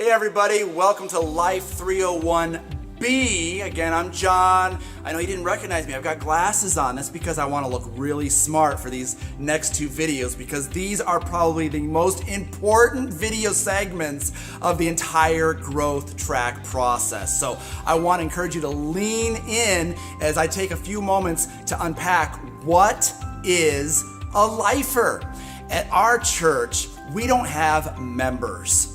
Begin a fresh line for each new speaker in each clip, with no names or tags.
Hey everybody, welcome to Life 301B. Again, I'm John. I know you didn't recognize me. I've got glasses on. That's because I want to look really smart for these next two videos, because these are probably the most important video segments of the entire growth track process. So I want to encourage you to lean in as I take a few moments to unpack what is a lifer. At our church, we don't have members.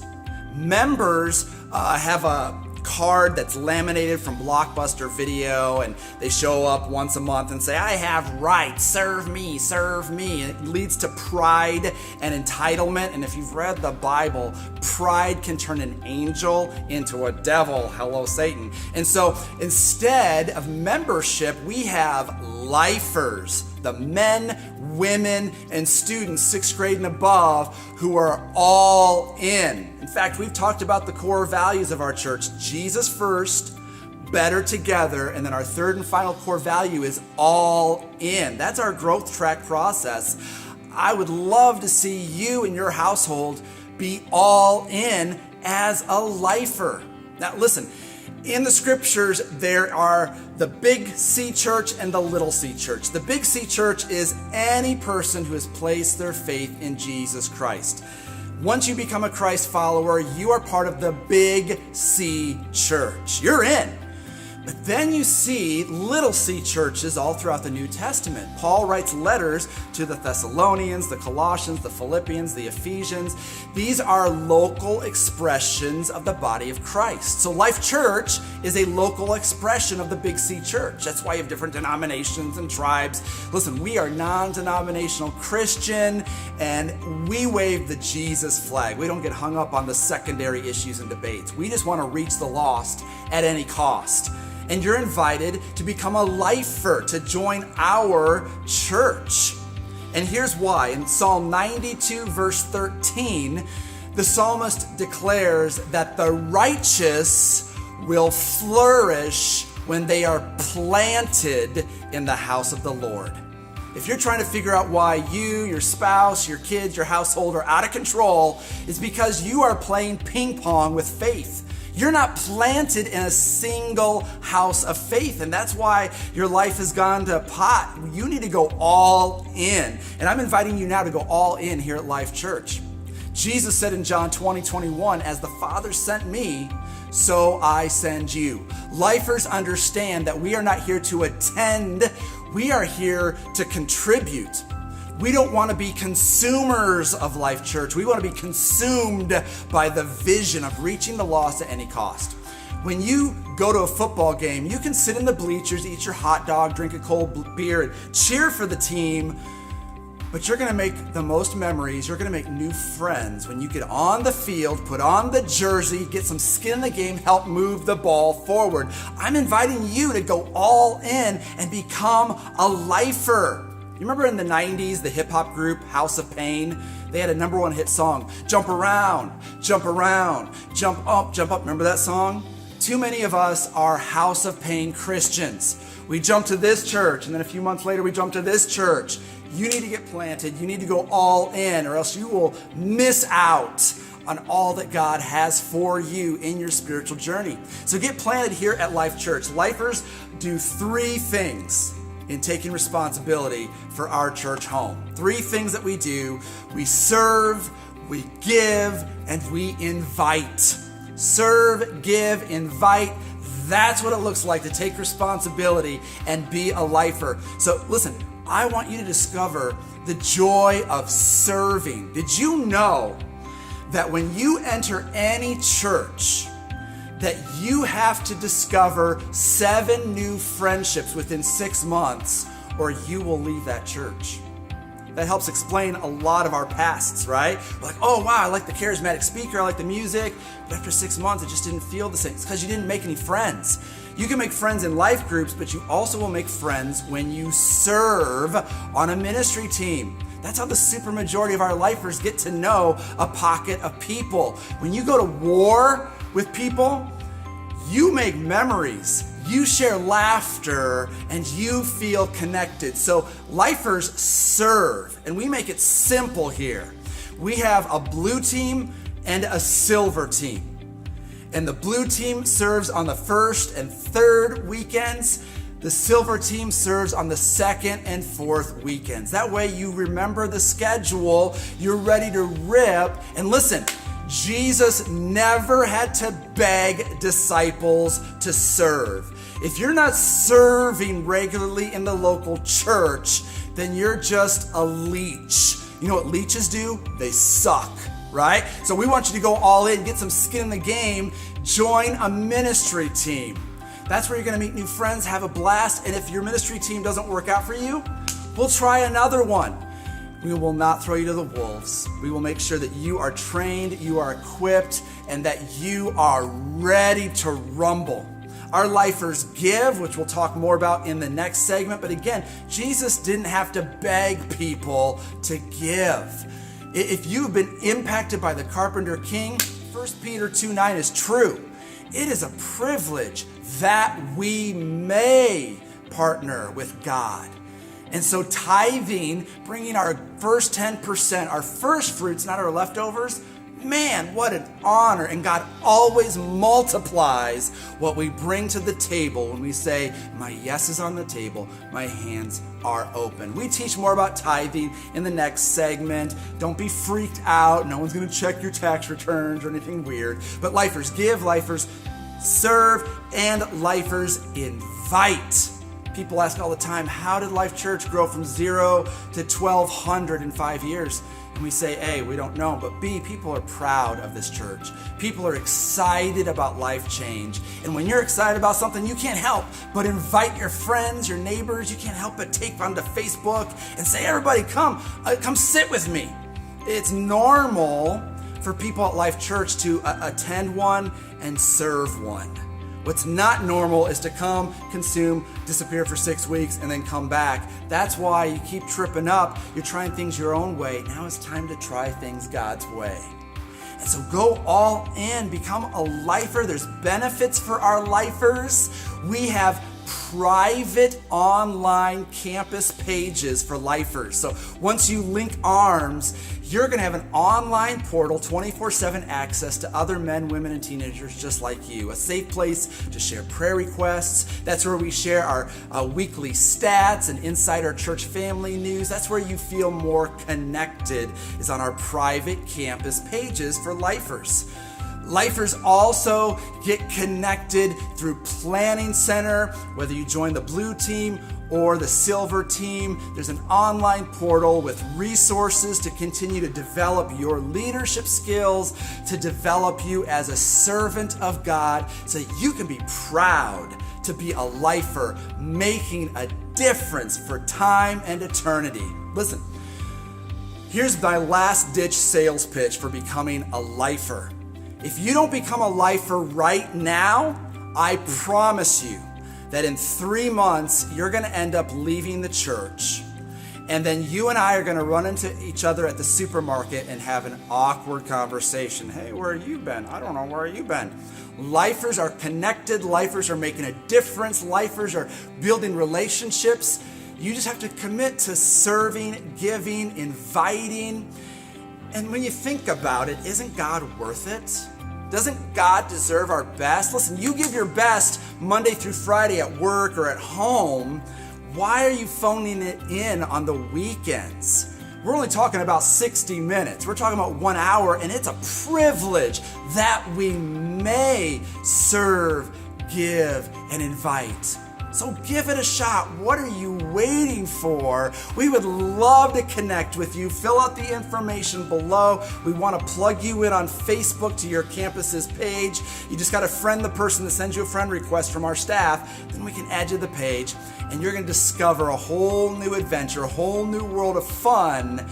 Members have a card that's laminated from Blockbuster Video, and they show up once a month and say, I have rights, serve me, serve me. And it leads to pride and entitlement. And if you've read the Bible, pride can turn an angel into a devil. Hello, Satan. And so instead of membership, we have lifers, the men, women, and students 6th grade and above who are all in. In fact, we've talked about the core values of our church: Jesus first, better together, and then our third and final core value is all in. That's our growth track process. I would love to see you and your household be all in as a lifer. Now listen, in the scriptures, there are the big C church and the little C church. The big C church is any person who has placed their faith in Jesus Christ. Once you become a Christ follower, you are part of the big C church. You're in. But then you see little C churches all throughout the New Testament. Paul writes letters to the Thessalonians, the Colossians, the Philippians, the Ephesians. These are local expressions of the body of Christ. So Life Church is a local expression of the Big C church. That's why you have different denominations and tribes. Listen, we are non-denominational Christian, and we wave the Jesus flag. We don't get hung up on the secondary issues and debates. We just want to reach the lost at any cost. And you're invited to become a lifer, to join our church. And here's why. In Psalm 92, verse 13, the psalmist declares that the righteous will flourish when they are planted in the house of the Lord. If you're trying to figure out why you, your spouse, your kids, your household are out of control, it's because you are playing ping pong with faith. You're not planted in a single house of faith, and that's why your life has gone to pot. You need to go all in, and I'm inviting you now to go all in here at Life Church. Jesus said in John 20:21, as the Father sent me, so I send you. Lifers understand that we are not here to attend, we are here to contribute. We don't want to be consumers of Life Church. We want to be consumed by the vision of reaching the lost at any cost. When you go to a football game, you can sit in the bleachers, eat your hot dog, drink a cold beer, and cheer for the team, but you're going to make the most memories. You're going to make new friends when you get on the field, put on the jersey, get some skin in the game, help move the ball forward. I'm inviting you to go all in and become a lifer. You remember in the 90s, the hip hop group House of Pain? They had a #1 hit song, Jump Around, Jump Around, Jump Up, Jump Up. Remember that song? Too many of us are House of Pain Christians. We jump to this church, and then a few months later we jump to this church. You need to get planted. You need to go all in, or else you will miss out on all that God has for you in your spiritual journey. So get planted here at Life Church. Lifers do 3 things in taking responsibility for our church home. 3 things that we do: we serve, we give, and we invite. Serve, give, invite. That's what it looks like to take responsibility and be a lifer. So listen, I want you to discover the joy of serving. Did you know that when you enter any church, that you have to discover 7 new friendships within 6 months, or you will leave that church? That helps explain a lot of our pasts, right? We're like, oh wow, I like the charismatic speaker, I like the music, but after 6 months, it just didn't feel the same. It's because you didn't make any friends. You can make friends in life groups, but you also will make friends when you serve on a ministry team. That's how the supermajority of our lifers get to know a pocket of people. When you go to war with people, you make memories, you share laughter, and you feel connected. So lifers serve, and we make it simple here. We have a blue team and a silver team. And the blue team serves on the first and third weekends. The silver team serves on the second and fourth weekends. That way you remember the schedule, you're ready to rip. And listen, Jesus never had to beg disciples to serve. If you're not serving regularly in the local church, then you're just a leech. You know what leeches do? They suck, right? So we want you to go all in, get some skin in the game, join a ministry team. That's where you're gonna meet new friends, have a blast, and if your ministry team doesn't work out for you, we'll try another one. We will not throw you to the wolves. We will make sure that you are trained, you are equipped, and that you are ready to rumble. Our lifers give, which we'll talk more about in the next segment. But again, Jesus didn't have to beg people to give. If you've been impacted by the Carpenter King, 1 Peter 2:9 is true. It is a privilege that we may partner with God. And so tithing, bringing our first 10%, our first fruits, not our leftovers, man, what an honor. And God always multiplies what we bring to the table when we say, my yes is on the table, my hands are open. We teach more about tithing in the next segment. Don't be freaked out. No one's going to check your tax returns or anything weird. But lifers give, lifers serve, and lifers invite. People ask all the time, how did Life Church grow from 0 to 1,200 in 5 years? And we say, A, we don't know, but B, people are proud of this church. People are excited about life change. And when you're excited about something, you can't help but invite your friends, your neighbors. You can't help but take onto Facebook and say, everybody come sit with me. It's normal for people at Life Church to attend one and serve one. What's not normal is to come, consume, disappear for 6 weeks, and then come back. That's why you keep tripping up. You're trying things your own way. Now it's time to try things God's way. And so go all in, become a lifer. There's benefits for our lifers. We have private online campus pages for lifers. So once you link arms, you're going to have an online portal, 24/7 access to other men, women, and teenagers just like you. A safe place to share prayer requests. That's where we share our weekly stats and inside our church family news. That's where you feel more connected, is on our private campus pages for lifers. Lifers also get connected through Planning Center, whether you join the blue team or the silver team. There's an online portal with resources to continue to develop your leadership skills, to develop you as a servant of God, so that you can be proud to be a lifer, making a difference for time and eternity. Listen, here's my last ditch sales pitch for becoming a lifer. If you don't become a lifer right now, I promise you that in 3 months, you're going to end up leaving the church. And then you and I are going to run into each other at the supermarket and have an awkward conversation. Hey, where have you been? I don't know, where have you been? Lifers are connected. Lifers are making a difference. Lifers are building relationships. You just have to commit to serving, giving, inviting. And when you think about it, isn't God worth it? Doesn't God deserve our best? Listen, you give your best Monday through Friday at work or at home. Why are you phoning it in on the weekends? We're only talking about 60 minutes. We're talking about 1 hour, and it's a privilege that we may serve, give, and invite. So give it a shot. What are you waiting for? We would love to connect with you. Fill out the information below. We want to plug you in on Facebook to your campus's page. You just got to friend the person that sends you a friend request from our staff. Then we can add you to the page, and you're going to discover a whole new adventure, a whole new world of fun.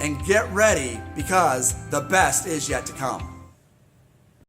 And get ready, because the best is yet to come.